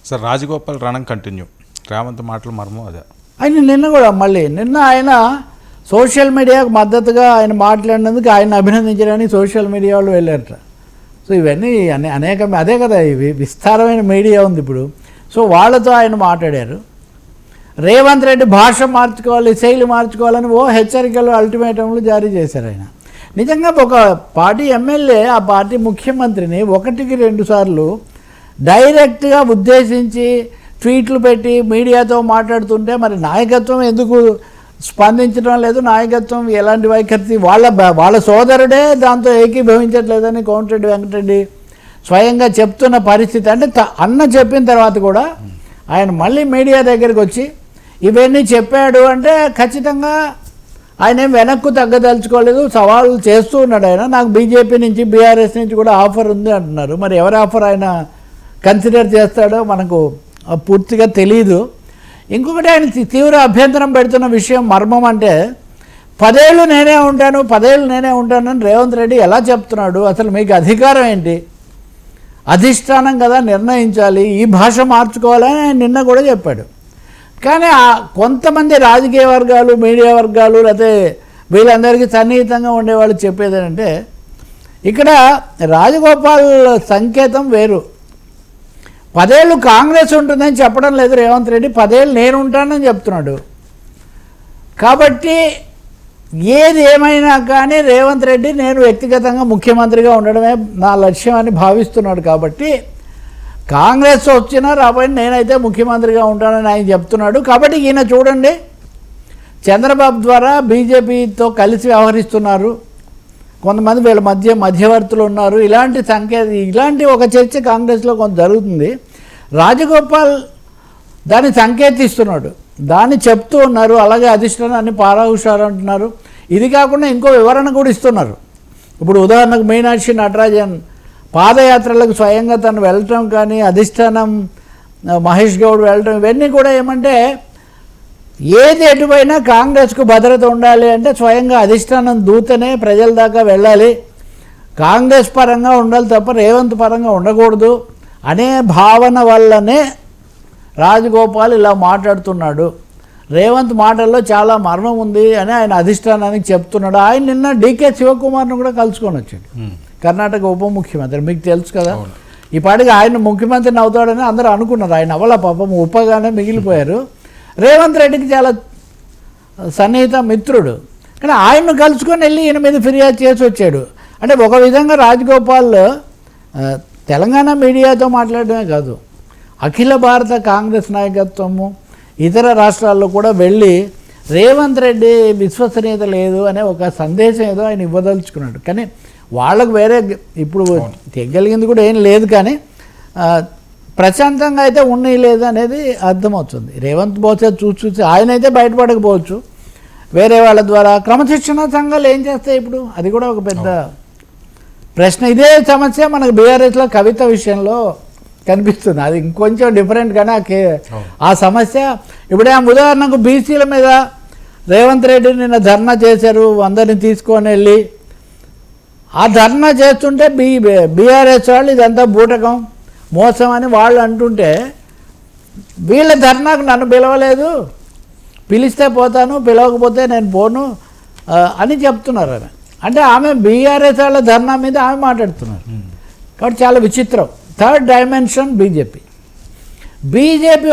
Sir Rajagopal రణం continue, Revanth మాటలు మర్మం అదే. నిన్న ఆయన సోషల్ మీడియాకు మద్దతుగా ఆయన మాట్లాడినందుకు ఆయన అభినందించడానికి సోషల్ మీడియా వాళ్ళు వెళ్ళారట. సో ఇవన్నీ అనేక అదే కదా, ఇవి విస్తారమైన మీడియా ఉంది ఇప్పుడు. సో వాళ్ళతో ఆయన మాట్లాడారు. రేవంత్ రెడ్డి భాష మార్చుకోవాలి, శైలి మార్చుకోవాలని హెచ్చరికలు అల్టిమేటంలు జారీ చేశారు ఆయన. నిజంగా ఒక పార్టీ ఎమ్మెల్యే ఆ పార్టీ ముఖ్యమంత్రిని 1-2 సార్లు డైరెక్ట్గా ఉద్దేశించి ట్వీట్లు పెట్టి మీడియాతో మాట్లాడుతుంటే మరి నాయకత్వం ఎందుకు స్పందించడం లేదు? నాయకత్వం ఎలాంటి వైఖరి? వాళ్ళ సోదరుడే దాంతో ఏకీభవించట్లేదని కోమటిరెడ్డి వెంకటరెడ్డి స్వయంగా చెప్తున్న పరిస్థితి. అంటే అన్న చెప్పిన తర్వాత కూడా ఆయన మళ్ళీ మీడియా దగ్గరికి వచ్చి ఇవన్నీ చెప్పాడు అంటే ఖచ్చితంగా ఆయన ఏం వెనక్కు తగ్గదలుచుకోలేదు, సవాళ్ళు చేస్తూ ఉన్నాడు ఆయన. నాకు బీజేపీ నుంచి బీఆర్ఎస్ నుంచి కూడా ఆఫర్ ఉంది అంటున్నారు. మరి ఎవరి ఆఫర్ ఆయన కన్సిడర్ చేస్తాడో మనకు పూర్తిగా తెలియదు. ఇంకొకటి ఆయన తీవ్ర అభ్యంతరం పెడుతున్న విషయం మర్మం అంటే 10 ఏళ్ళు నేనే ఉంటాను, 10 ఏళ్ళు నేనే ఉంటానని రేవంత్ రెడ్డి ఎలా చెప్తున్నాడు? అసలు మీకు అధికారం ఏంటి? అధిష్టానం కదా నిర్ణయించాలి, ఈ భాష మార్చుకోవాలని ఆయన నిన్న కూడా చెప్పాడు. కానీ కొంతమంది రాజకీయ వర్గాలు, మీడియా వర్గాలు, లేకపోతే వీళ్ళందరికీ సన్నిహితంగా ఉండేవాళ్ళు చెప్పేది ఏంటంటే ఇక్కడ రాజగోపాల్ సంకేతం వేరు. 10 ఏళ్ళు కాంగ్రెస్ ఉంటుందని చెప్పడం లేదు రేవంత్ రెడ్డి, 10 ఏళ్ళు నేను ఉంటానని చెప్తున్నాడు. కాబట్టి ఏది ఏమైనా కానీ రేవంత్ రెడ్డి నేను వ్యక్తిగతంగా ముఖ్యమంత్రిగా ఉండడమే నా లక్ష్యం అని భావిస్తున్నాడు. కాబట్టి కాంగ్రెస్ వచ్చినా రాబోయే నేనైతే ముఖ్యమంత్రిగా ఉంటానని ఆయన చెప్తున్నాడు. కాబట్టి ఈయన చూడండి, చంద్రబాబు ద్వారా బీజేపీతో కలిసి వ్యవహరిస్తున్నారు, కొంతమంది వీళ్ళ మధ్యవర్తులు ఉన్నారు, ఇలాంటి ఒక చర్చ కాంగ్రెస్లో కొంత జరుగుతుంది. రాజగోపాల్ దాన్ని సంకేతిస్తున్నాడు, దాన్ని చెప్తూ ఉన్నారు. అలాగే అధిష్టానాన్ని పారాహుషారు అంటున్నారు. ఇది కాకుండా ఇంకో వివరణ కూడా ఇస్తున్నారు. ఇప్పుడు ఉదాహరణకు మీనాక్షి నటరాజన్ పాదయాత్రలకు స్వయంగా తను వెళ్ళటం కానీ, అధిష్టానం మహేష్ గౌడ్ వెళ్ళటం, ఇవన్నీ కూడా ఏమంటే ఏది ఎటువైనా కాంగ్రెస్కు భద్రత ఉండాలి అంటే స్వయంగా అధిష్టానం దూతనే ప్రజల దాకా వెళ్ళాలి, కాంగ్రెస్ పరంగా ఉండాలి తప్ప రేవంత్ పరంగా ఉండకూడదు అనే భావన వల్లనే రాజగోపాల్ ఇలా మాట్లాడుతున్నాడు. రేవంత్ మాటల్లో చాలా మర్మం ఉంది అని ఆయన అధిష్టానానికి చెప్తున్నాడు. ఆయన నిన్న డీకే శివకుమార్ను కూడా కలుసుకొని వచ్చాడు, కర్ణాటక ఉప ముఖ్యమంత్రి. మీకు తెలుసు కదా, ఈ పాటికి ఆయన ముఖ్యమంత్రిని అవుతాడని అందరూ అనుకున్నారు. ఆయన అవ్వాల, పాపం ఉపగానే మిగిలిపోయారు. రేవంత్ రెడ్డికి చాలా సన్నిహిత మిత్రుడు, కానీ ఆయన్ను కలుసుకొని వెళ్ళి ఈయన మీద ఫిర్యాదు చేసి వచ్చాడు. అంటే ఒక విధంగా రాజగోపాల్ తెలంగాణ మీడియాతో మాట్లాడడమే కాదు, అఖిల భారత కాంగ్రెస్ నాయకత్వము ఇతర రాష్ట్రాల్లో కూడా వెళ్ళి రేవంత్ రెడ్డి విశ్వసనీయత లేదు అనే ఒక సందేశం ఏదో ఆయన ఇవ్వదలుచుకున్నాడు. కానీ వాళ్ళకు వేరే ఇప్పుడు తెగలిగింది కూడా ఏం లేదు, కానీ ప్రశాంతంగా అయితే లేదు అనేది అర్థమవుతుంది. రేవంత్ బహుశా చూసి ఆయన అయితే బయటపడకపోవచ్చు, వేరే వాళ్ళ ద్వారా. క్రమశిక్షణ సంఘాలు ఏం చేస్తాయి ఇప్పుడు? అది కూడా ఒక పెద్ద ప్రశ్న. ఇదే సమస్య మనకు బీఆర్ఎస్లో కవిత విషయంలో కనిపిస్తుంది. అది ఇంకొంచెం డిఫరెంట్, కానీ ఆ సమస్య ఇప్పుడే ఉదాహరణకు బీసీల మీద రేవంత్ రెడ్డి నిన్న ధర్నా చేశారు, అందరిని తీసుకొని వెళ్ళి. ఆ ధర్నా చేస్తుంటే బీఆర్ఎస్ వాళ్ళు ఇదంతా బూటకం, మోసం అని వాళ్ళు అంటుంటే వీళ్ళ ధర్నాకు నన్ను పిలవలేదు, పిలిస్తే పోతాను, పిలవకపోతే నేను పోను అని చెప్తున్నారు అని. అంటే ఆమె బీఆర్ఎస్ వాళ్ళ ధర్నా మీద ఆమె మాట్లాడుతున్నారు. కాబట్టి చాలా విచిత్రం. థర్డ్ డైమెన్షన్ బీజేపీ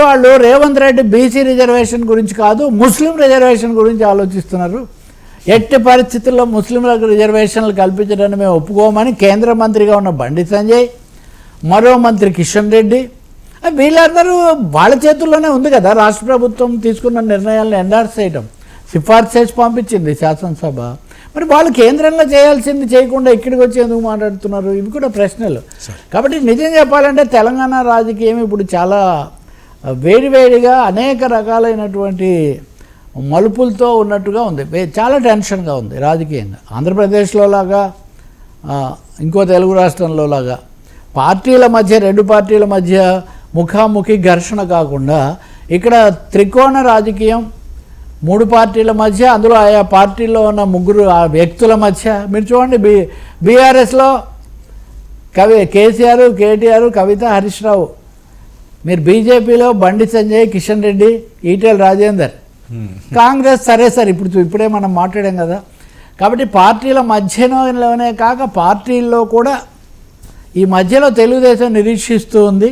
వాళ్ళు రేవంత్ రెడ్డి బీసీ రిజర్వేషన్ గురించి కాదు, ముస్లిం రిజర్వేషన్ గురించి ఆలోచిస్తున్నారు. ఎట్టి పరిస్థితుల్లో ముస్లింలకు రిజర్వేషన్లు కల్పించడానికి మేము ఒప్పుకోమని కేంద్ర మంత్రిగా ఉన్న బండి సంజయ్, మరో మంత్రి కిషన్ రెడ్డి, వీళ్ళందరూ వాళ్ళ చేతుల్లోనే ఉంది కదా. రాష్ట్ర ప్రభుత్వం తీసుకున్న నిర్ణయాలను ఎండార్స్ చేయడం, సిఫార్సు చేసి పంపించింది శాసనసభ. మరి వాళ్ళు కేంద్రంలో చేయాల్సింది చేయకుండా ఇక్కడికి వచ్చి ఎందుకు మాట్లాడుతున్నారు? ఇవి కూడా ప్రశ్నలు. కాబట్టి నిజం చెప్పాలంటే తెలంగాణ రాజకీయం ఇప్పుడు చాలా వేడివేడిగా అనేక రకాలైనటువంటి మలుపులతో ఉన్నట్టుగా ఉంది. చాలా టెన్షన్గా ఉంది రాజకీయంగా. ఆంధ్రప్రదేశ్లో లాగా, ఇంకో తెలుగు రాష్ట్రంలో లాగా పార్టీల మధ్య, 2 పార్టీల మధ్య ముఖాముఖి ఘర్షణ కాకుండా ఇక్కడ త్రికోణ రాజకీయం, 3 పార్టీల మధ్య, అందులో ఆయా పార్టీల్లో ఉన్న 3 వ్యక్తుల మధ్య. మీరు చూడండి, బీఆర్ఎస్లో కేసీఆర్, కేటీఆర్, కవిత, హరీష్ రావు మీరు బీజేపీలో బండి సంజయ్, కిషన్ రెడ్డి, ఈటెల రాజేందర్, కాంగ్రెస్ సరే సార్ ఇప్పుడే మనం మాట్లాడాం కదా. కాబట్టి పార్టీల మధ్యలోనే కాక పార్టీల్లో కూడా ఈ మధ్యలో తెలుగుదేశం నిరీక్షిస్తూ ఉంది,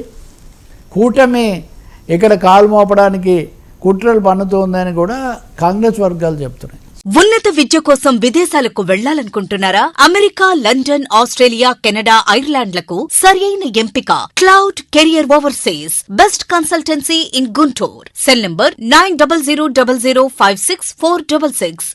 కూటమి ఇక్కడ కాలు మోపడానికి కుట్రలు పన్నుతోందని కూడా కాంగ్రెస్ వర్గాలు చెప్తున్నాయి. ఉన్నత విద్య కోసం విదేశాలకు వెళ్లాలనుకుంటున్నారా? అమెరికా, లండన్, ఆస్ట్రేలియా, కెనడా, ఐర్లాండ్లకు సరియైన ఎంపిక cloud career overseas. Best consultancy in Guntur. Cell number 9000564666.